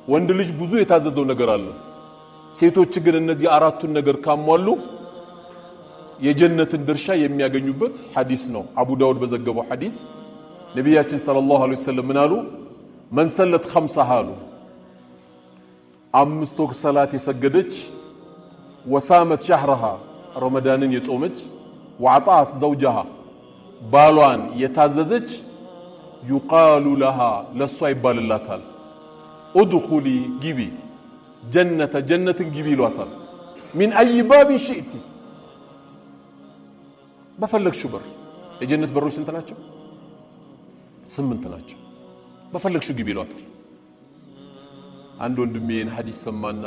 ወንድ ልጅ ብዙ የታዘዘው ነገር አለ ሴቶች ግን እነዚህ አራቱን ነገር ካሟሉ የጀነትን ድርሻ የሚያገኙበት ሐዲስ ነው አቡ ዳውድ በዘገበው ሐዲስ ነብያችን ሰለላሁ ዐለይሂ ወሰለም ምን አሉ من ሰለት خمسة አሉ አምስት ወቅት ሰላት የሰገደች ወሳመት شهرها ረመዳንን የጾመች وعطات زوجها ባሏን የታዘዘች يقال لها ለሷ ይባልላታል ادخلي ግቢ جنة ግቢ ይሏታል من اي باب شئت በፈለግሽው በር የጀነት በሮች ስንት ናቸው 8 ናቸው በፈለግሽው ግቢ ይሏታል አንድ ወንድሜን ሐዲስ ሰማና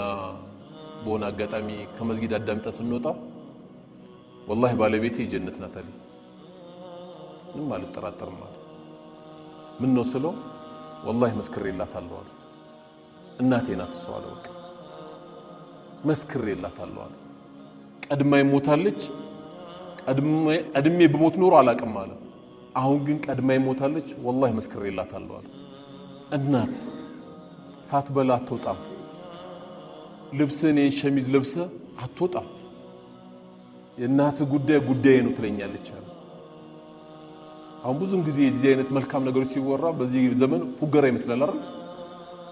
በሆነ አጋጣሚ ከመስጊድ አዳምጣ ስንወጣ والله ባለቤቴ የጀነት ናት አለ ምን ማለት ተራጠርማ ምን ነው ስለው والله መስክሬላታለሁ አለ እናቴ ናት እሷ አለ በቃ መስክሬላታለሁ አለ ቀድማይ ሞታለች ቀድሜ በሞት ኖር አላቀም አለ አሁን ግን ቀድማይ ሞታለች والله መስክሬላታለሁ አለ እናት ሳትበላ አትወጣም ልብስኔ ሸሚዝ ለብሰ አትወጣም የእናት ጉዳይ ነው ትለኛለች አለ አሁን ብዙም ጊዜ የዚህ አይነት መልካም ነገሮች ሲወራ በዚህ ዘመን ፉገራ ይመስላል አይደል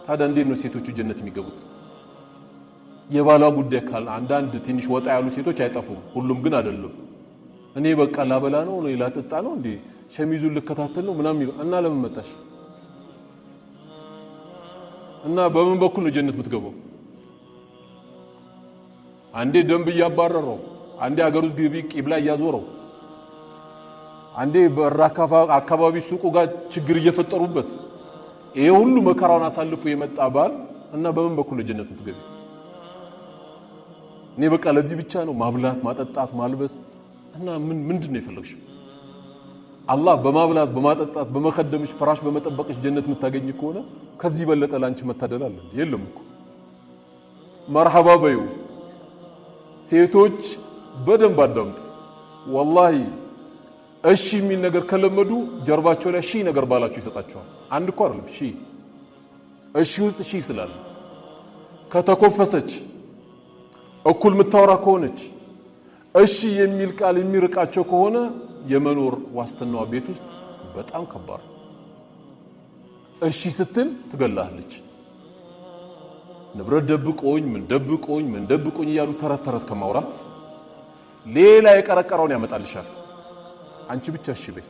ታዲያ እንዴት ነው ሴቶቹ ጀነት የሚገቡት የባሏ ጉዳይ ካል አንዳንድ ትንሽ ወጣ ያሉ ሴቶች አይጠፉም ሁሉም ግን አይደለም እኔ በቃ ላበላ ነው ላጠጣ ነው እንዴ ሸሚዙን ልከታተል ነው ምናምን ይላል እና ለምን መጣሽ እና በምን በኩል ነው ጀነት የምትገባው አንዴ ደንብ ያባረረው አንዴ አገሩስ ግቢ ቂብላ ያዞረው አንዴ በራካፋ አካባቢ ሱቁ ጋር ችግር እየፈጠሩበት ይሄ ሁሉ መከራውን አሳልፎ የመጣ ባል እና በምን በኩል ነው ጀነት የምትገቢ እኔ በቃ ለዚህ ብቻ ነው ማብላት ማጠጣት ማልበስ እና ምንድነው የፈለግሽው አላህ በማብላት በማጠጣት በመخدምሽ ፍራሽ በመጠበቅሽ ጀነት የምታገኝ ከሆነ ከዚህ በለጠ ላንቺ መታደል አለ የለም እኮ መርሐባ በዩ ሴቶች በደንብ አዳምጡ والله እሺ የሚል ነገር ከለመዱ ጀርባቸው ላይ ሺ ነገር ባላቸው ይሰጣቸዋል አንድ እኮ አይደለም ሺ እሺ ውስጥ ሺ ስላለ ከተኮፈሰች እኩል ምታወራ ከሆነች እሺ የሚል ቃል የሚርቃቸው ከሆነ የመኖር ዋስትናዋ ቤት ውስጥ በጣም ከባድ እሺ ስትል ትገላለች ንብረት ደብቆኝ ምን ደብቆኝ ያሉ ተረት ከማውራት ሌላ የቀረቀረውን ያመጣልሻል አንቺ ብቻ እሺ በይ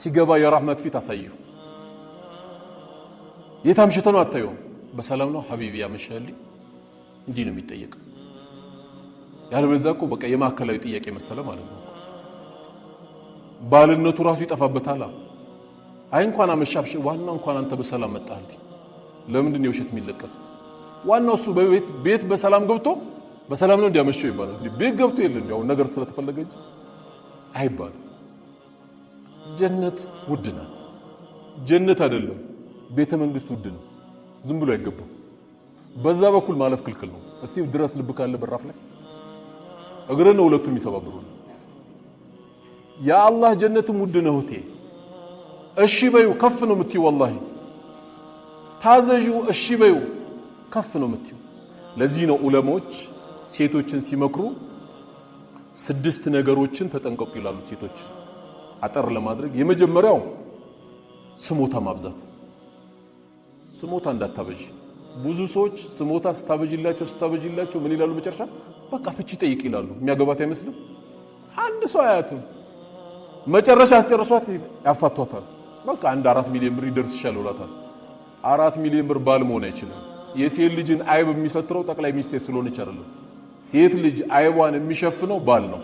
ሲገባ የራህመት ፊት አሳየው የታምሽተ ነው አታየው በሰላም ነው ሐቢቢ ያመሻልኝ እንዲህ ነው የሚጠየቀው ያለበለዚያ እኮ በቃ የማከላዊ ጥያቄ መሰለ ማለት ነው ባልነቱ ራሱ ይጠፋበታል አይ እንኳን አመሻብሽ ዋናው እንኳን አንተ በሰላም መጣልኝ ለምንድን ነው የውሸት የሚለቀስ ዋናው እሱ ቤት በሰላም ገብቶ በሰላም ነው እንዲያመሸው ይባላል ቤት ገብቶ የለ እንዲያው ነገር ስለተፈለገ እንጂ አይባል ጀነት ውድ ናት ጀነት አይደለም ቤተ መንግስት ውድ ነው ዝም ብሎ አይገባም በዛ በኩል ማለፍ ክልክል ነው እስቲ ድረስ ልብ ካለ በራፍ ላይ እግረን ነው ሁለቱም ይሰባብሩ ያ አላህ ጀነትም ውድ ነው እቴ እሺ በዩ ከፍ ነው የምትይው والله ታዘዡ እሺ በዩ ከፍ ነው የምትይው ለዚህ ነው ዑለሞች ሴቶችን ሲመክሩ 6 ነገሮችን ተጠንቀቁ ይላሉ ሴቶች አጠር ለማድረግ የመጀመሪያው ስሞታ ማብዛት ስሞታ እንዳታበጂ ብዙ ሰዎች ስሞታ ስታበጂላቸው ምን ይላሉ መጨረሻ በቃ ፍቺ ጠይቅ ይላሉ የሚያገባት አይመስልም አንድ ሰው አያትም መጨረሻ አስጨርሷት ያፋቷታል በቃ አንድ 4 ሚሊዮን ብር ይደርስሻል ይላታል 4 ሚሊዮን ብር ባል መሆን አይችልም የሴት ልጅን አይብ የሚሰጥረው ጠቅላይ ሚኒስቴር ስለሆነች አይደለም ሴት ልጅ አይቧን የሚሸፍነው ባል ነው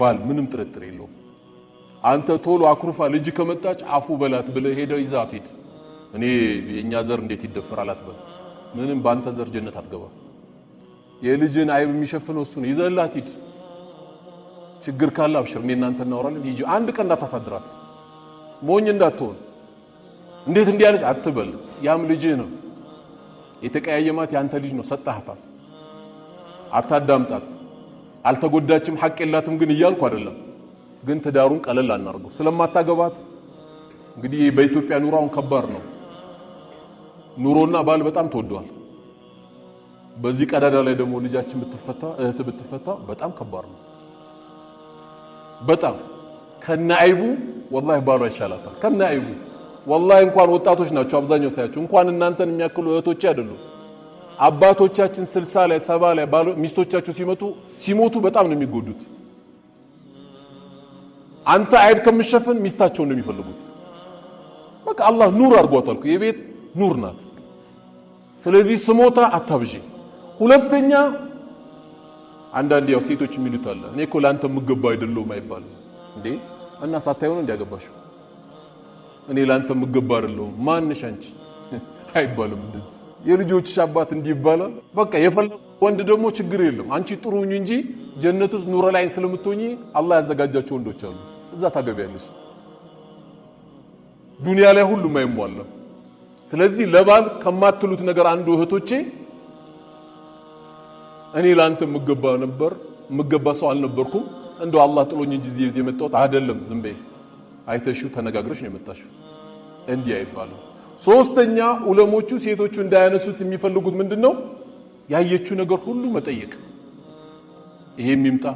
ባል ምንም ጥርጥር የለውም አንተ ቶሎ አኩርፋ ልጅ ከመጣች አፉ በላት ብለ ሄደው ይዛት ሂድ እኔ የኛ ዘር እንዴት ይደፈራል አትበል ምንም ባንተ ዘር ጀነት አትገባ የልጅን አይብ የሚሸፍነው እሱ ነው ይዘላት ሂድ ችግር ካለ አብሽር እኔ እናንተ እናወራለን ሂጂ አንድ ቀን እንዳታሳድራት ሞኝ እንዳትሆን እንዴት እንዲያለች አትበል ያም ልጅ ነው የተቀያየማት ያንተ ልጅ ነው ሰጣህታል አታዳምጣት አልተጎዳችም ሐቅ የላትም ግን ይያልኩ አይደለም ግን ትዳሩን ቀለል አናርገው ስለማታገባት እንግዲህ በኢትዮጵያ ኑራውን ከባድ ነው ኑሮና ባል በጣም ተወዷል። በዚህ ቀዳዳ ላይ ደግሞ ልጃችን ብትፈታ እህት ብትፈታ በጣም ከባድ ነው። በጣም ከነአይቡ ወላሂ ባሏ ይሻላታል። ከነአይቡ ወላሂ እንኳን ወጣቶች ናቸው አብዛኛው ሳያቸው እንኳን እናንተን የሚያክሉ እህቶች አይደሉም። አባቶቻችን 60 ላይ 70 ላይ ሚስቶቻቸው ሲሞቱ በጣም ነው የሚጎዱት። አንተ አይብ ከምሸፈን ሚስታቸውን ነው የሚፈልጉት። በቃ አላህ ኑር አድርጓታል። የቤት ኑር ናት። ስለዚህ ስሞታ አታብዢ። ሁለተኛ አንዳንድ ያው ሴቶች የሚሉት አለ እኔ እኮ ላንተ ምገባ አይደለሁም አይባልም እንዴ እና ሳታዩን እንዲያገባሽው እኔ ላንተ ምገባ አይደለሁም ማንሽ አንቺ አይባልም። እንደዚህ የልጆችሽ አባት እንዲህ ይባላል። በቃ የፈለገው ወንድ ደግሞ ችግር የለም አንቺ ጥሩ ሁኚ እንጂ ጀነት ውስጥ ኑር ላይ ስለምትሆኚ አላህ ያዘጋጃቸው ወንዶች አሉ። እዛ ታገቢያለሽ። ዱንያ ላይ ሁሉም አይሟላም። ስለዚህ ለባል ከማትሉት ነገር አንዱ እህቶቼ እኔ ላንተ ምገባ ሰው አልነበርኩም እንደው አላህ ጥሎኝ እንጂ እዚህ የመጣሁት አይደለም። ዝም በይ አይተሽው ተነጋግረሽ ነው የመጣሽው እንዲህ አይባልም። ሶስተኛ ዑለሞቹ ሴቶቹ እንዳያነሱት የሚፈልጉት ምንድነው ያየችው ነገር ሁሉ መጠየቅ። ይሄም ይምጣ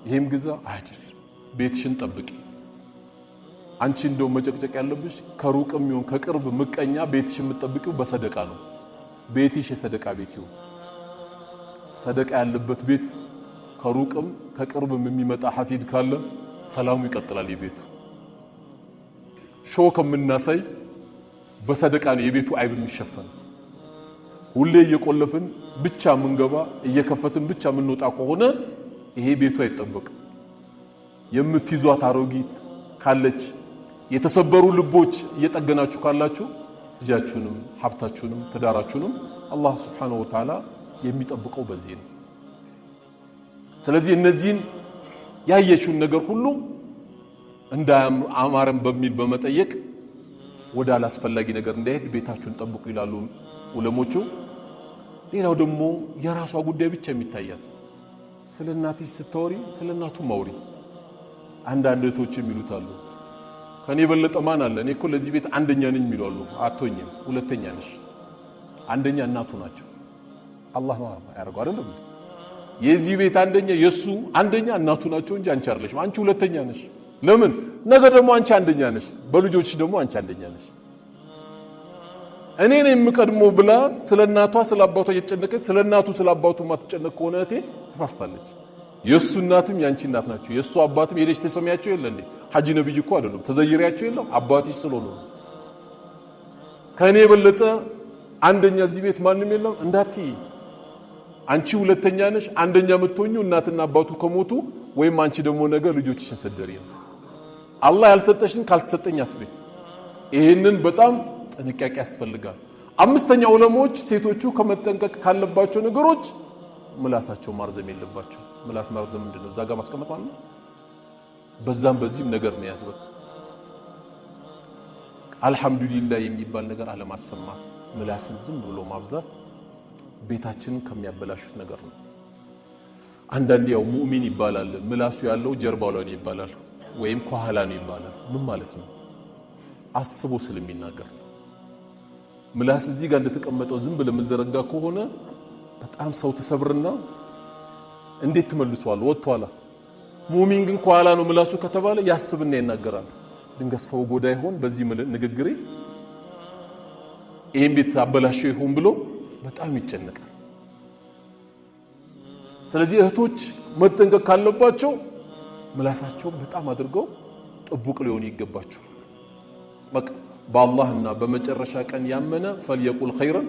ይሄም ግዛ አይደል። ቤትሽን ጠብቂ። አንቺ እንደው መጨቅጨቅ ያለብሽ ከሩቅም ይሁን ከቅርብ ምቀኛ ቤትሽን የምትጠብቂው በሰደቃ ነው። ቤትሽ የሰደቃ ቤት ይሁን። ሰደቃ ያለበት ቤት ከሩቅም ከቅርብም የሚመጣ ሐሲድ ካለ ሰላሙ ይቀጥላል የቤቱ። ሾው ከምናሳይ በሰደቃ ነው የቤቱ አይብ የሚሸፈን። ሁሌ እየቆለፍን ብቻ ምንገባ እየከፈትን ብቻ ምንወጣ ከሆነ ይሄ ቤቱ አይጠበቅም። የምትይዟት አሮጊት ካለች የተሰበሩ ልቦች እየጠገናችሁ ካላችሁ ልጃችሁንም ሀብታችሁንም ትዳራችሁንም አላህ Subhanahu Wa Ta'ala የሚጠብቀው በዚህ ነው። ስለዚህ እነዚህን ያየችውን ነገር ሁሉ እንዳያማረም በሚል በመጠየቅ ወደ አላስፈላጊ ነገር እንዳይሄድ ቤታችሁን ጠብቁ ይላሉ ዑለሞቹ። ሌላው ደግሞ የራሷ ጉዳይ ብቻ የሚታያት ስለናትሽ ስትወሪ ስለናቱ ማውሪ። አንዳንድ እህቶች የሚሉት አሉ ከኔ በለጠ ማን አለ እኔ እኮ ለዚህ ቤት አንደኛ ነኝ የሚሉ አሉ። አትሆኝም፣ ሁለተኛ ነሽ። አንደኛ እናቱ ናቸው። አላህ ነው ያደርገው አይደለም። የዚህ ቤት አንደኛ የሱ አንደኛ እናቱ ናቸው እንጂ አንቺ አይደለሽም። አንቺ ሁለተኛ ነሽ። ለምን ነገ ደግሞ አንቺ አንደኛ ነሽ፣ በልጆችሽ ደግሞ አንቺ አንደኛ ነሽ። እኔ ነኝ የምቀድመው ብላ ስለናቷ ስለአባቷ እየተጨነቀች ስለናቱ ስለአባቱ ማትጨነቅ ከሆነ እህቴ ተሳስታለች። የሱ እናትም ያንቺ እናት ናቸው። የሱ አባትም ሄደሽ ተሰሚያቸው የለ እንዴ ሐጂ ነብይ እኮ አይደለም ተዘይሪያቸው የለም አባትሽ ስለሆነ ከኔ የበለጠ አንደኛ እዚህ ቤት ማንም የለም እንዳትዪ። አንቺ ሁለተኛ ነሽ። አንደኛ የምትሆኚው እናትና አባቱ ከሞቱ ወይም አንቺ ደግሞ ነገ ልጆችሽን ሰደሪ ነው። አላህ ያልሰጠሽን ካልተሰጠኝ አትበይ። ይሄንን በጣም ጥንቃቄ ያስፈልጋል። አምስተኛ ዑለሞች ሴቶቹ ከመጠንቀቅ ካለባቸው ነገሮች ምላሳቸው ማርዘም የለባቸው። ምላስ ማርዘም ምንድነው? እዛ ጋር ማስቀመጥ ማለት ነው። በዛም በዚህም ነገር ነው ያዝበቅ። አልহামዱሊላህ የሚባል ነገር አለማሰማት፣ ምላስን ዝም ብሎ ማብዛት ቤታችንን ከሚያበላሹት ነገር ነው። አንዳንዴ ያው ሙእሚን ይባላል ምላሱ ያለው ጀርባው ላይ ይባላል ወይም ከኋላ ነው ይባላል። ምን ማለት ነው? አስቦ ስለሚናገር ምላስ እዚህ ጋር እንደተቀመጠው ዝም ብለ መዘረጋ ከሆነ በጣም ሰው ተሰብርና እንዴት ትመልሷል? ወጥቷላ። ሙእሚን ግን ከኋላ ነው ምላሱ ከተባለ ያስብና ይናገራል። ድንገት ሰው ጎዳ ይሆን በዚህ ንግግሬ ይሄን ቤት አበላሽው ይሆን ብሎ በጣም ይጨነቃል። ስለዚህ እህቶች መጠንቀቅ ካለባቸው ምላሳቸው በጣም አድርገው ጥቡቅ ሊሆን ይገባቸው። በቃ በአላህና በመጨረሻ ቀን ያመነ فليقل خيرا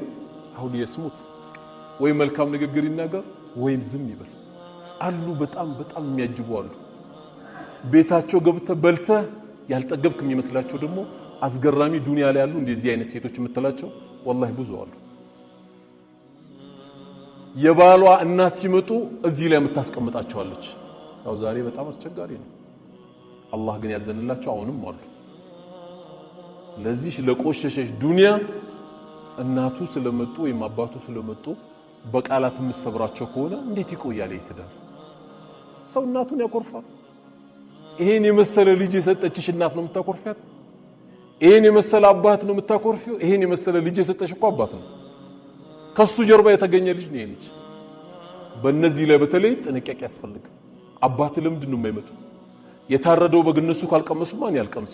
أو ليصمت ወይ መልካም ንግግር ይናገር ወይም ዝም ይበል አሉ። በጣም የሚያጅቡ አሉ። ቤታቸው ገብተህ በልተህ ያልጠገብክ የሚመስላቸው ደግሞ አስገራሚ ዱንያ ላይ ያሉ እንደዚህ አይነት ሴቶች የምትላቸው والله ብዙ አሉ። የባሏ እናት ሲመጡ እዚህ ላይ የምታስቀምጣቸዋለች። ያው ዛሬ በጣም አስቸጋሪ ነው። አላህ ግን ያዘንላቸው አሁንም አሉ። ለዚህ ለቆሸሸሽ ዱንያ እናቱ ስለመጡ ወይም አባቱ ስለመጡ በቃላት የምትሰብራቸው ከሆነ እንዴት ይቆያል ይተዳል? ሰው እናቱን ያኮርፋል። ይሄን የመሰለ ልጅ የሰጠችሽ እናት ነው የምታኮርፋት? ይሄን የመሰለ አባት ነው የምታኮርፊው? ይሄን የመሰለ ልጅ የሰጠሽ እኮ አባት ነው። ከሱ ጀርባ የተገኘ ልጅ ነው ልጅ። በእነዚህ ላይ በተለይ ጥንቃቄ ያስፈልጋል። አባት ለምንድን ነው የማይመጡት? የታረደው በግ እነሱ ካልቀመሱ ማን ያልቀምስ?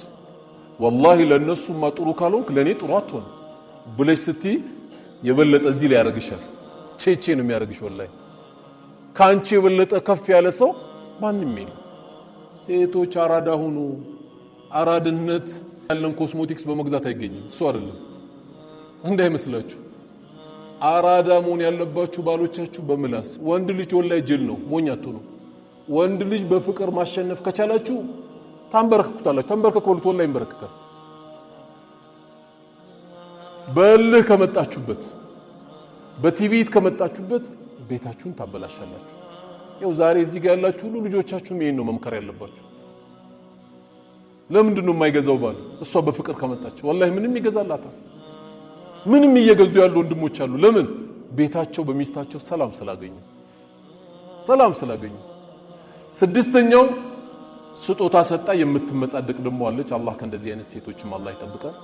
ወላሂ ለነሱማ ጥሩ ካልሆንክ ለኔ ጥሩ አትሆን ብለሽ ስትይ የበለጠ እዚህ ላይ ያረግሻል። ቼቼ ነው የሚያረግሽ። ወላሂ ካንቺ የበለጠ ከፍ ያለ ሰው ማንም የለም። ሴቶች አራዳ ሁኑ። አራድነት ያለን ኮስሞቲክስ በመግዛት አይገኝም። እሱ አይደለም እንዳይመስላችሁ። አራዳ መሆን ያለባችሁ ባሎቻችሁ በምላስ። ወንድ ልጅ ወላሂ ጅል ነው፣ ሞኝ አትሁኑ። ወንድ ልጅ በፍቅር ማሸነፍ ከቻላችሁ ታንበረክኩታላችሁ። ተንበርከኩት፣ ወላሂ ይንበረከካል። በልህ ከመጣችሁበት፣ በቲቪት ከመጣችሁበት ቤታችሁን ታበላሻላችሁ። ያው ዛሬ እዚህ ጋር ያላችሁ ሁሉ ልጆቻችሁም ይሄን ነው መምከር ያለባችሁ። ለምንድን ነው የማይገዛው ባል? እሷ በፍቅር ከመጣች ወላሂ ምንም ይገዛላታል። ምንም እየገዙ ያሉ ወንድሞች አሉ። ለምን? ቤታቸው በሚስታቸው ሰላም ስላገኙ። ስድስተኛው ስጦታ ሰጣ የምትመጻደቅ ደሞ አለች። አላህ ከእንደዚህ አይነት ሴቶችም አላህ ይጠብቃል።